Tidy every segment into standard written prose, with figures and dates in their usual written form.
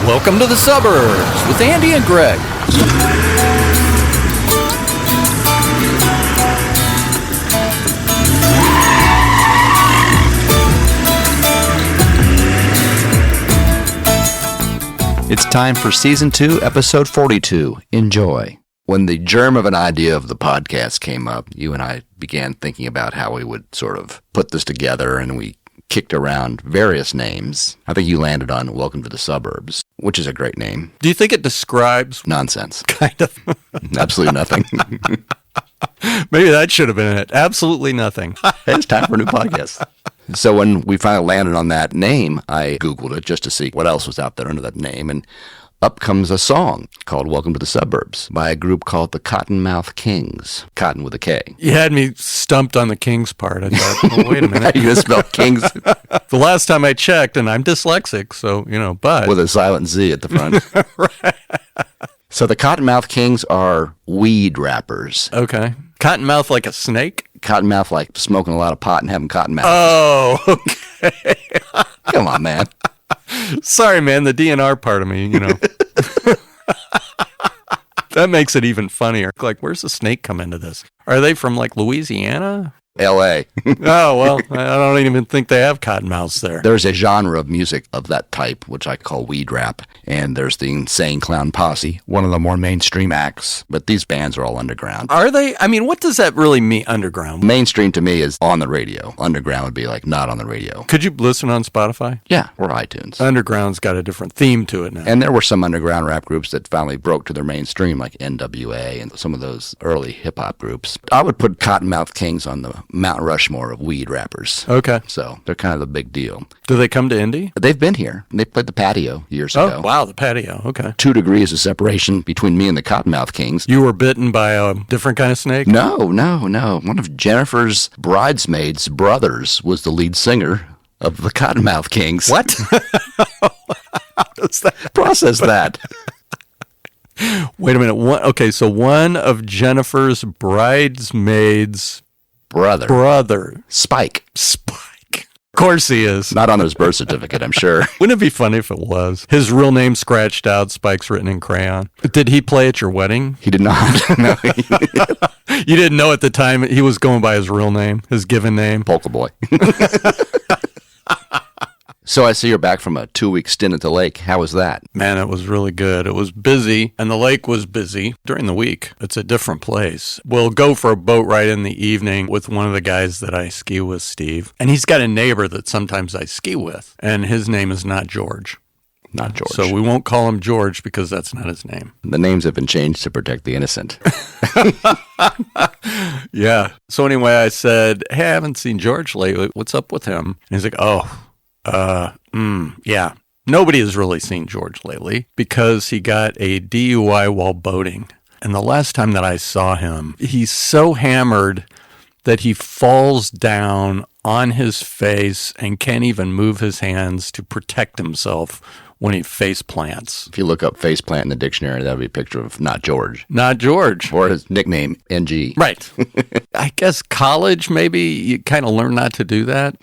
Welcome to the Suburbs with Andy and Greg. It's time for Season 2, Episode 42. Enjoy. When the germ of an idea of the podcast came up, you and I began thinking about how we would sort of put this together, and we kicked around various names. I think you landed on Welcome to the Suburbs, which is a great name. Do you think it describes... Nonsense. Kind of. Absolutely nothing. Maybe that should have been it. Absolutely nothing. It's time for a new podcast. So when we finally landed on that name, I Googled it just to see what else was out there under that name, and up comes a song called Welcome to the Suburbs by a group called the Kottonmouth Kings. Cotton with a K. You had me stumped on the Kings part. I thought, oh, wait a minute. How you going to spell Kings? The last time I checked, and I'm dyslexic, so, but... With a silent Z at the front. Right. So the Kottonmouth Kings are weed rappers. Okay. Cottonmouth like a snake? Cottonmouth like smoking a lot of pot and having cottonmouth. Oh, okay. Come on, man. Sorry, man, the DNR part of me, That makes it even funnier. Like, where's the snake come into this? Are they from, like, Louisiana? L.A. Oh, well, I don't even think they have cottonmouths there. There's a genre of music of that type, which I call weed rap, and there's the Insane Clown Posse, one of the more mainstream acts, but these bands are all underground. Are they? I mean, what does that really mean, underground? Mainstream to me is on the radio. Underground would be like not on the radio. Could you listen on Spotify? Yeah, or iTunes. Underground's got a different theme to it now. And there were some underground rap groups that finally broke to their mainstream, like NWA and some of those early hip-hop groups. I would put Kottonmouth Kings on the Mount Rushmore of weed rappers. Okay. So they're kind of the big deal. Do they come to Indy? They've been here. They played the Patio years ago. Oh, wow, the Patio. Okay. 2 degrees of separation between me and the Kottonmouth Kings. You were bitten by a different kind of snake? No. One of Jennifer's bridesmaids' brothers was the lead singer of the Kottonmouth Kings. What? How does that Process that. Wait a minute. So one of Jennifer's bridesmaids' brother. Spike. Of course he is. Not on his birth certificate, I'm sure. Wouldn't it be funny if it was? His real name scratched out, Spike's written in crayon. Did he play at your wedding? He did not. No. You didn't know at the time he was going by his real name, his given name? Polka Boy. So I see you're back from a 2-week stint at the lake. How was that? Man, it was really good. It was busy, and the lake was busy during the week. It's a different place. We'll go for a boat ride in the evening with one of the guys that I ski with, Steve. And he's got a neighbor that sometimes I ski with, and his name is not George. Not George. So we won't call him George because that's not his name. The names have been changed to protect the innocent. Yeah. So anyway, I said, hey, I haven't seen George lately. What's up with him? And he's like, yeah. Nobody has really seen George lately because he got a DUI while boating. And the last time that I saw him, he's so hammered that he falls down on his face and can't even move his hands to protect himself when he face plants. If you look up face plant in the dictionary, that would be a picture of not George. Not George. Or his nickname, NG. Right. I guess college, maybe you kind of learn not to do that.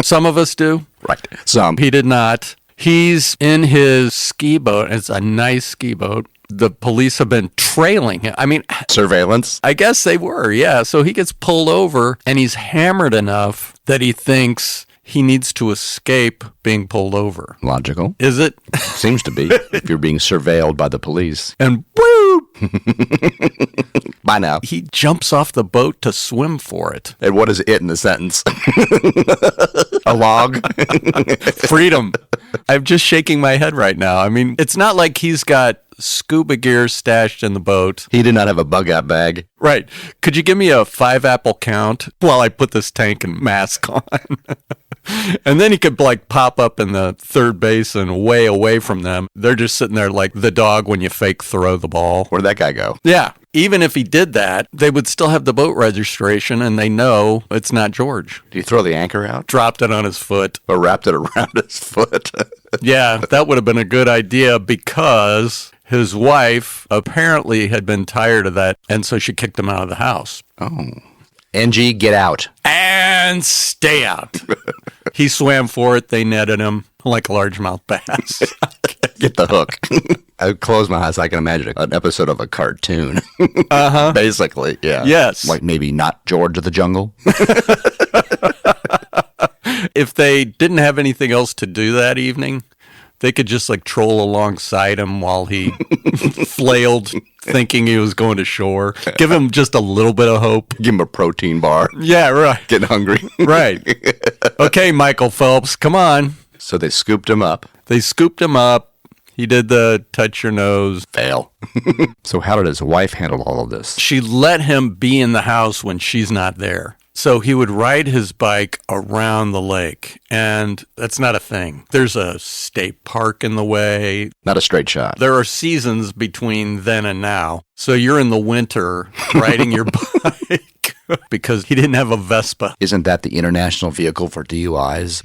Some of us do. Right. Some. He did not. He's in his ski boat. It's a nice ski boat. The police have been trailing him. I mean, surveillance? I guess they were, yeah. So he gets pulled over, and he's hammered enough that he thinks he needs to escape being pulled over. Logical. Is it? Seems to be, if you're being surveilled by the police. And boop! Bye now. He jumps off the boat to swim for it. And what is it in the sentence? A log? Freedom. I'm just shaking my head right now. I mean, it's not like he's got scuba gear stashed in the boat. He did not have a bug out bag. Right. Could you give me a 5-apple count while I put this tank and mask on? And then he could like pop up in the third basin way away from them. They're just sitting there like the dog when you fake throw the ball. Where'd that guy go? Yeah. Even if he did that, they would still have the boat registration and they know it's not George. Did he throw the anchor out? Dropped it on his foot. Or wrapped it around his foot? Yeah, that would have been a good idea because his wife apparently had been tired of that, and so she kicked him out of the house. Oh. NG, get out. And stay out. He swam for it. They netted him like a largemouth bass. Get the hook. I close my eyes. I can imagine an episode of a cartoon. Basically, yeah. Yes. Like maybe not George of the Jungle. If they didn't have anything else to do that evening, they could just like troll alongside him while he flailed, thinking he was going to shore. Give him just a little bit of hope. Give him a protein bar. Yeah, right. Getting hungry. Right. Okay, Michael Phelps, come on. So they scooped him up. They scooped him up. He did the touch your nose. Fail. So how did his wife handle all of this? She let him be in the house when she's not there. So he would ride his bike around the lake, and that's not a thing. There's a state park in the way. Not a straight shot. There are seasons between then and now. So you're in the winter riding your bike because he didn't have a Vespa. Isn't that the international vehicle for DUIs?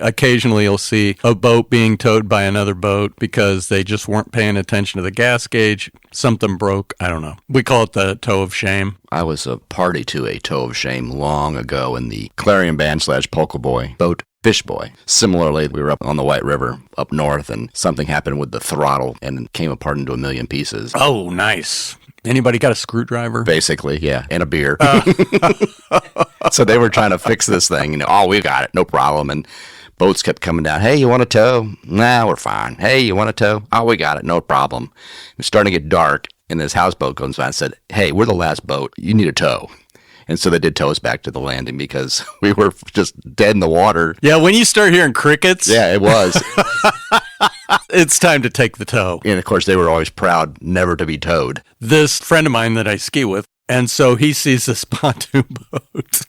Occasionally you'll see a boat being towed by another boat because they just weren't paying attention to the gas gauge. Something broke. I don't know. We call it the tow of shame. I was a party to a tow of shame long ago in the Clarion Band / Polka Boy boat Fish Boy. Similarly, we were up on the White River up north and something happened with the throttle and it came apart into a million pieces. Oh, nice. Anybody got a screwdriver? Basically, yeah, and a beer. So they were trying to fix this thing. Oh, we got it. No problem. And boats kept coming down. Hey, you want a tow? Nah, we're fine. Hey, you want a tow? Oh, we got it. No problem. It was starting to get dark, and this houseboat comes by and said, hey, we're the last boat. You need a tow. And so they did tow us back to the landing because we were just dead in the water. Yeah, when you start hearing crickets. Yeah, it was. It's time to take the tow. And, of course, they were always proud never to be towed. This friend of mine that I ski with, and so he sees this pontoon boat,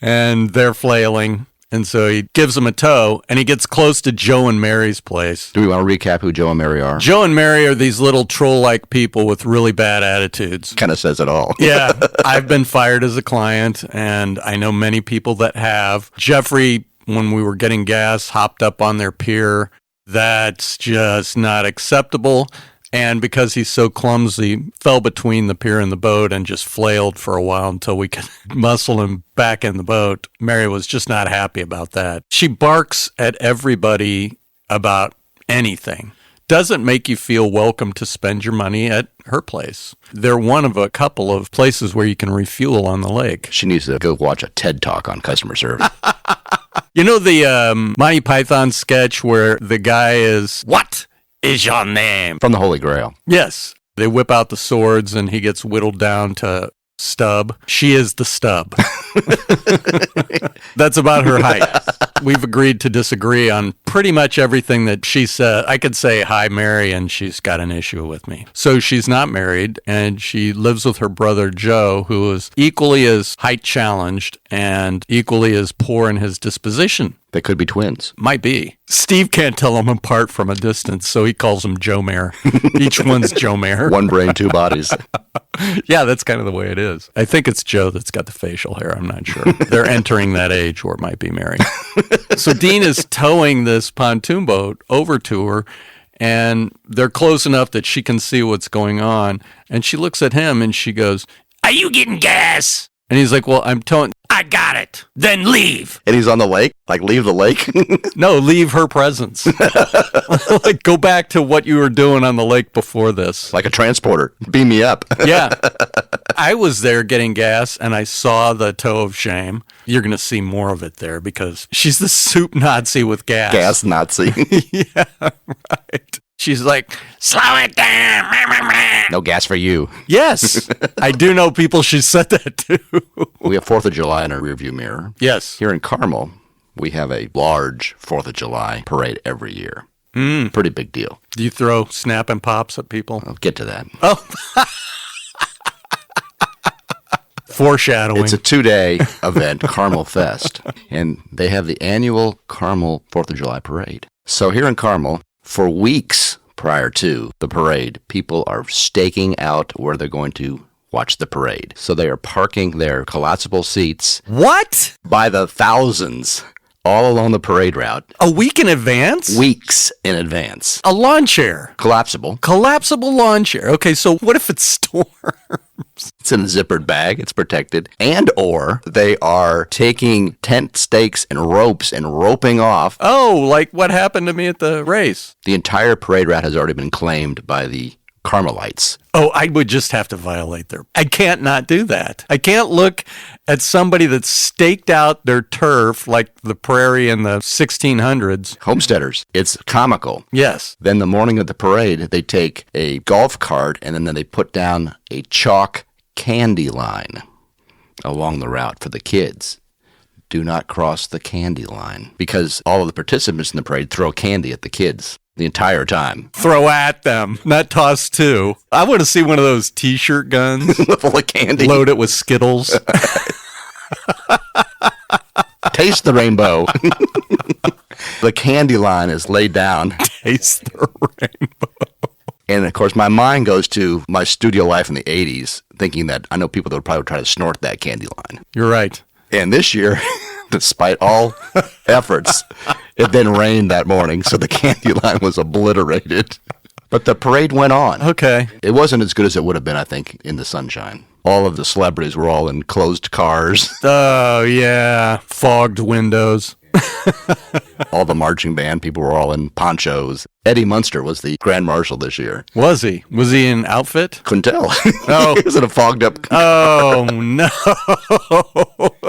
and they're flailing. And so he gives them a tow, and he gets close to Joe and Mary's place. Do we want to recap who Joe and Mary are? Joe and Mary are these little troll-like people with really bad attitudes. Kind of says it all. Yeah. I've been fired as a client, and I know many people that have. Jeffrey, when we were getting gas, hopped up on their pier. That's just not acceptable. And because he's so clumsy, fell between the pier and the boat and just flailed for a while until we could muscle him back in the boat. Mary was just not happy about that. She barks at everybody about anything. Doesn't make you feel welcome to spend your money at her place. They're one of a couple of places where you can refuel on the lake. She needs to go watch a TED Talk on customer service. You know the Monty Python sketch where the guy is, what is your name? From the Holy Grail. Yes. They whip out the swords and he gets whittled down to Stub. She is the Stub. That's about her height. We've agreed to disagree on pretty much everything that she said. I could say, hi, Mary, and she's got an issue with me. So she's not married, and she lives with her brother, Joe, who is equally as height challenged and equally as poor in his disposition. They could be twins. Might be. Steve can't tell them apart from a distance, so he calls them Joe Mare. Each one's Joe Mare. One brain, two bodies. Yeah, that's kind of the way it is. I think it's Joe that's got the facial hair. I'm not sure. They're entering that age, or it might be Mary. So Dean is towing this pontoon boat over to her, and they're close enough that she can see what's going on. And she looks at him and she goes, "Are you getting gas?" And he's like, "Well, I'm towing." "I got it. Then leave." And he's on the lake? Like, leave the lake? No, leave her presence. Like, go back to what you were doing on the lake before this. Like a transporter. Beam me up. Yeah. I was there getting gas, and I saw the toe of shame. You're going to see more of it there because she's the soup Nazi with gas. Gas Nazi. Yeah, right. She's like, "Slow it down. No gas for you." Yes. I do know people she said that to. We have 4th of July in our rearview mirror. Yes. Here in Carmel, we have a large 4th of July parade every year. Pretty big deal. Do you throw snap and pops at people? I'll get to that. Oh. Foreshadowing. It's a 2-day event, Carmel Fest, and they have the annual Carmel 4th of July parade. So here in Carmel, for weeks prior to the parade, people are staking out where they're going to watch the parade. So they are parking their collapsible seats. What? By the thousands all along the parade route. A week in advance? Weeks in advance. A lawn chair. Collapsible. Collapsible lawn chair. Okay, so what if it storms? It's in a zippered bag. It's protected. And or they are taking tent stakes and ropes and roping off. Oh, like what happened to me at the race. The entire parade route has already been claimed by the Carmelites. Oh, I would just have to violate their... I can't not do that. I can't look at somebody that's staked out their turf like the prairie in the 1600s. Homesteaders. It's comical. Yes. Then the morning of the parade, they take a golf cart and then they put down a chalk candy line along the route for the kids. Do not cross the candy line, because all of the participants in the parade throw candy at the kids the entire time. Throw at them, not toss to. I want to see one of those T-shirt guns. Full of candy. Load it with Skittles. Taste the rainbow. The candy line is laid down. Taste the rainbow. And, of course, my mind goes to my studio life in the 80s, thinking that I know people that would probably try to snort that candy line. You're right. And this year, despite all efforts, it then rained that morning, so the candy line was obliterated. But the parade went on. Okay. It wasn't as good as it would have been, I think, in the sunshine. All of the celebrities were all in closed cars. Oh, yeah. Fogged windows. All the marching band people were all in ponchos. Eddie Munster was the grand marshal this year. Was he? Was he in outfit? Couldn't tell. Oh. He was in a fogged up... Oh, no.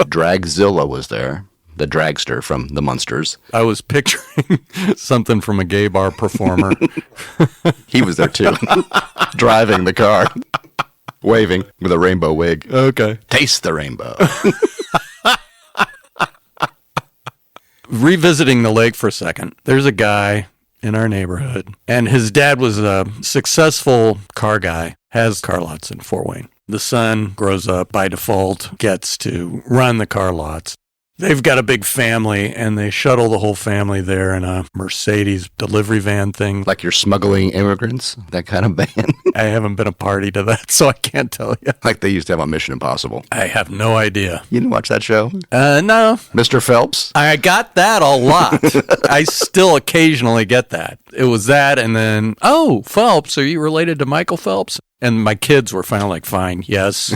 Dragzilla was there, the dragster from the Munsters. I was picturing something from a gay bar performer. He was there, too, driving the car, waving with a rainbow wig. Okay. Taste the rainbow. Revisiting the lake for a second, there's a guy in our neighborhood, and his dad was a successful car guy, has car lots in Fort Wayne. The son grows up, by default, gets to run the car lots. They've got a big family, and they shuttle the whole family there in a Mercedes delivery van thing. Like you're smuggling immigrants, that kind of van. I haven't been a party to that, so I can't tell you. Like they used to have on Mission Impossible. I have no idea. You didn't watch that show? No. Mr. Phelps? I got that a lot. I still occasionally get that. It was that, and then, oh, Phelps, are you related to Michael Phelps? And my kids were finally like, fine, yes.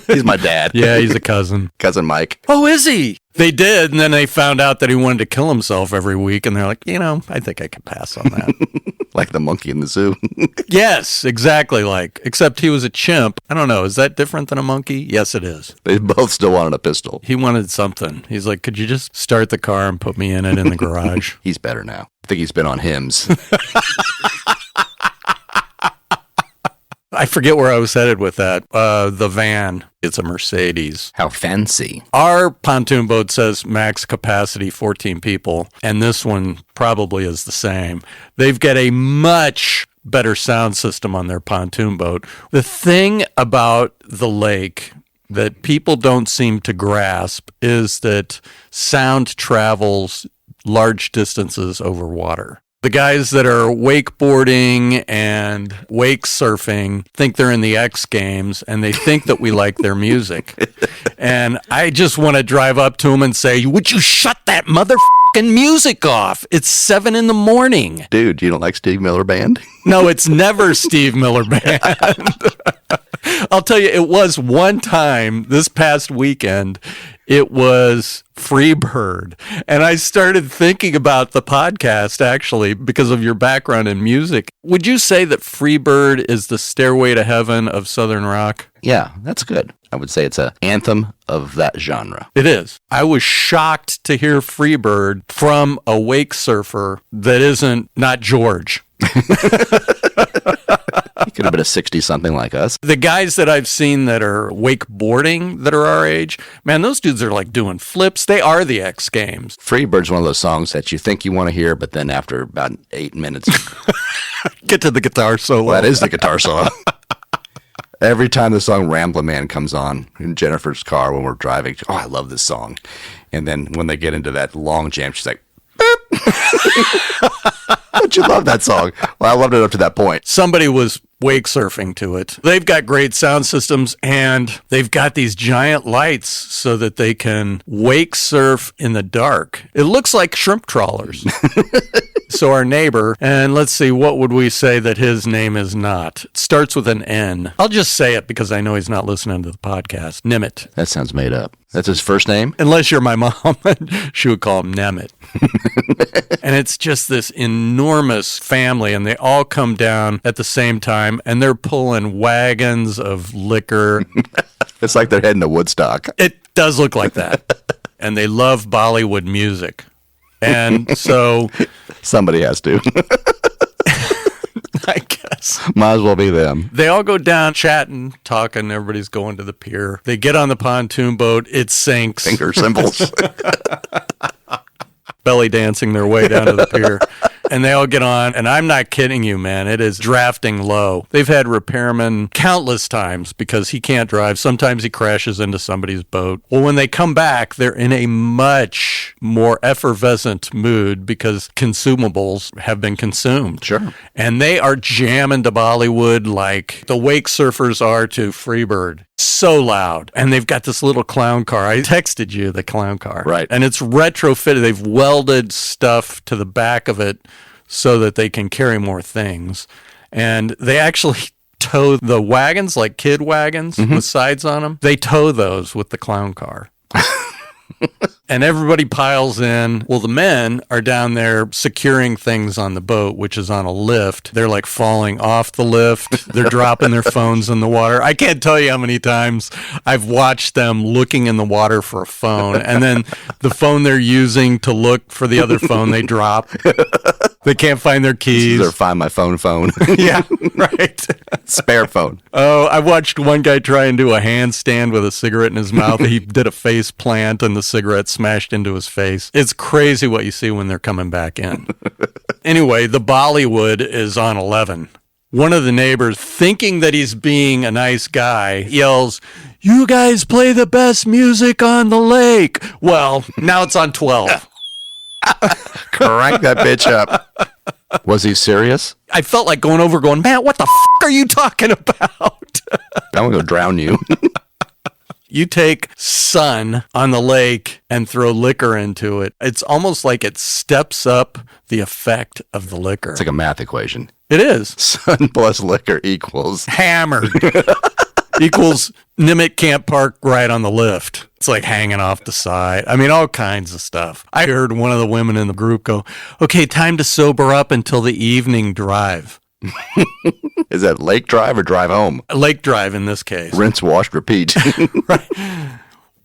He's my dad. Yeah, he's a cousin. Cousin Mike. Oh, is he? They did, and then they found out that he wanted to kill himself every week, and they're like, I think I could pass on that. Like the monkey in the zoo. Yes, exactly like. Except he was a chimp. I don't know. Is that different than a monkey? Yes, it is. They both still wanted a pistol. He wanted something. He's like, could you just start the car and put me in it in the garage? He's better now. I think he's been on hymns. I forget where I was headed with that. The van. It's a Mercedes. How fancy. Our pontoon boat says max capacity 14 people, and this one probably is the same. They've got a much better sound system on their pontoon boat. The thing about the lake that people don't seem to grasp is that sound travels large distances over water. The guys that are wakeboarding and wake surfing think they're in the X Games, and they think that we like their music. And I just want to drive up to them and say, would you shut that motherfucking music off? It's 7 a.m. Dude, you don't like Steve Miller Band? No, it's never Steve Miller Band. I'll tell you, it was one time this past weekend. It was Freebird. And I started thinking about the podcast, actually, because of your background in music. Would you say that Freebird is the Stairway to Heaven of Southern rock? Yeah, that's good. I would say it's an anthem of that genre. It is. I was shocked to hear Freebird from a wake surfer that isn't not George. He could have been a 60-something like us. The guys that I've seen that are wakeboarding that are our age, man, those dudes are like doing flips. They are the X Games. Freebird's one of those songs that you think you want to hear, but then after about 8 minutes... Get to the guitar solo. Well, that is the guitar solo. Every time the song Ramblin' Man comes on in Jennifer's car when we're driving, oh, I love this song. And then when they get into that long jam, she's like, boop. But you love that song. Well, I loved it up to that point. Somebody was wake surfing to it. They've got great sound systems, and they've got these giant lights so that they can wake surf in the dark. It looks like shrimp trawlers. So our neighbor, and let's see, what would we say that his name is not? It starts with an N. I'll just say it because I know he's not listening to the podcast. Nimitz. That sounds made up. That's his first name? Unless you're my mom, she would call him Nemeth. And it's just this enormous family, and they all come down at the same time, and they're pulling wagons of liquor. It's like they're heading to Woodstock. It does look like that. And they love Bollywood music. And so... Somebody has to. I guess. Might as well be them. They all go down chatting, talking. Everybody's going to the pier. They get on the pontoon boat. It sinks. Finger cymbals. Belly dancing their way down to the pier. And they all get on, and I'm not kidding you, man. It is drafting low. They've had repairmen countless times because he can't drive. Sometimes he crashes into somebody's boat. Well, when they come back, they're in a much more effervescent mood because consumables have been consumed. Sure. And they are jamming to Bollywood like the wake surfers are to Freebird. So loud. And they've got this little clown car. I texted you the clown car. Right. And it's retrofitted. They've welded stuff to the back of it so that they can carry more things. And they actually tow the wagons, like kid wagons with sides on them. They tow those with the clown car. And everybody piles in. Well, the men are down there securing things on the boat, which is on a lift. They're like falling off the lift. They're dropping their phones in the water. I can't tell you how many times I've watched them looking in the water for a phone. And then the phone they're using to look for the other phone, they drop. They can't find their keys. Or find my phone. Yeah, right. Spare phone. Oh, I watched one guy try and do a handstand with a cigarette in his mouth. He did a face plant and the cigarette smashed into his face. It's crazy what you see when they're coming back in. Anyway, the Bollywood is on 11. One of the neighbors, thinking that he's being a nice guy, yells, "You guys play the best music on the lake." Well, now it's on 12. Crank that bitch up. Was he serious? I felt like going, man, what the are you talking about? I'm going to go drown you. You take sun on the lake and throw liquor into it. It's almost like it steps up the effect of the liquor. It's like a math equation. It is. Sun plus liquor equals... Hammered. Equals Nimitz can't park right on the lift. It's like hanging off the side. I mean, all kinds of stuff. I heard one of the women in the group go, "Okay, time to sober up until the evening drive." Is that lake drive or drive home? Lake drive in this case. Rinse, wash, repeat. Right.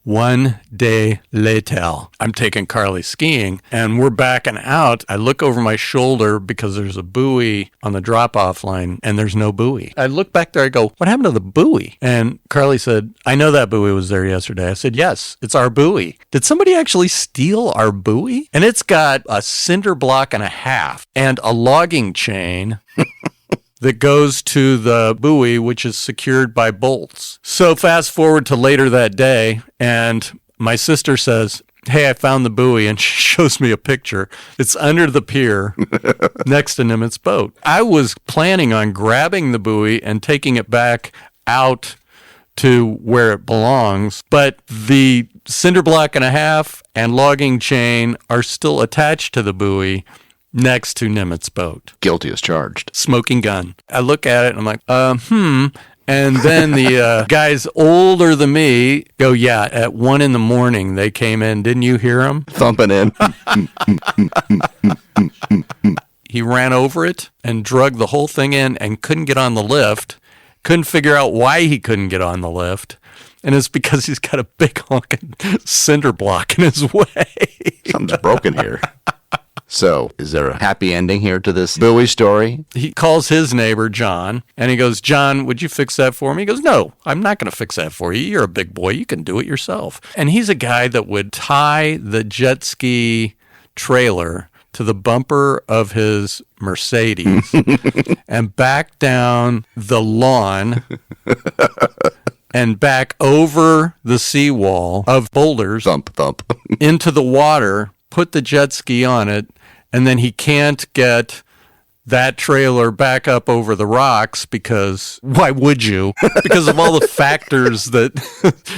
One day later, I'm taking Carly skiing, and we're backing out. I look over my shoulder because there's a buoy on the drop-off line, and there's no buoy. I look back there, I go, "What happened to the buoy?" And Carly said, "I know that buoy was there yesterday." I said, "Yes, it's our buoy." Did somebody actually steal our buoy? And it's got a cinder block and a half and a logging chain that goes to the buoy, which is secured by bolts. So fast forward to later that day, and my sister says, "Hey, I found the buoy," and she shows me a picture. It's under the pier next to Nimitz's boat. I was planning on grabbing the buoy and taking it back out to where it belongs, but the cinder block and a half and logging chain are still attached to the buoy next to Nimitz's boat. Guilty as charged. Smoking gun. I look at it and I'm like, And then the guys older than me go, "Yeah, at 1 a.m, they came in. Didn't you hear them?" Thumping in. He ran over it and drug the whole thing in and couldn't get on the lift. Couldn't figure out why he couldn't get on the lift. And it's because he's got a big honking cinder block in his way. Something's broken here. So, is there a happy ending here to this buoy story? He calls his neighbor, John, and he goes, "John, would you fix that for me?" He goes, "No, I'm not going to fix that for you. You're a big boy. You can do it yourself." And he's a guy that would tie the jet ski trailer to the bumper of his Mercedes and back down the lawn and back over the seawall of boulders Thump, thump. into the water, put the jet ski on it, and then he can't get that trailer back up over the rocks because why would you? Because of all the factors that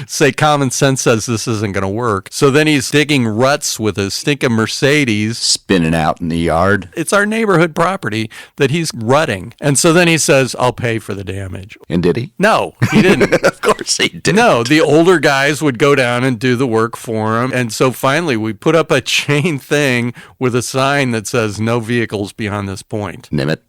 say common sense says this isn't going to work. So then he's digging ruts with his stinking Mercedes. Spinning out in the yard. It's our neighborhood property that he's rutting. And so then he says, I'll pay for the damage. And did he? No, he didn't. Of course he didn't. No, the older guys would go down and do the work for him. And so finally we put up a chain thing with a sign that says no vehicles beyond this point. Nimit.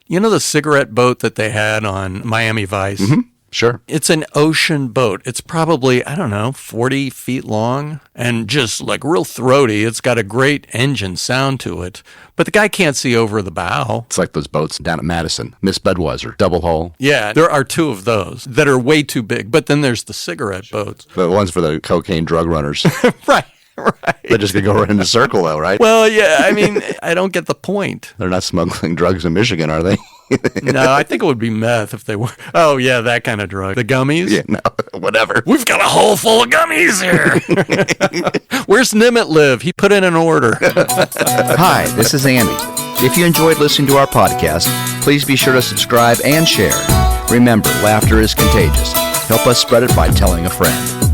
You know the cigarette boat that they had on Miami Vice? Mm-hmm. Sure. It's an ocean boat. It's probably, 40 feet long and just like real throaty. It's got a great engine sound to it, but the guy can't see over the bow. It's like those boats down at Madison. Miss Budweiser, double hull. Yeah, there are two of those that are way too big, but then there's the cigarette boats. The ones for the cocaine drug runners. Right. Right. They're just going to go right in a circle, though, right? Well, yeah, I don't get the point. They're not smuggling drugs in Michigan, are they? No, I think it would be meth if they were. Oh, yeah, that kind of drug. The gummies? Yeah, no, whatever. We've got a hole full of gummies here. Where's Nimit live? He put in an order. Hi, this is Andy. If you enjoyed listening to our podcast, please be sure to subscribe and share. Remember, laughter is contagious. Help us spread it by telling a friend.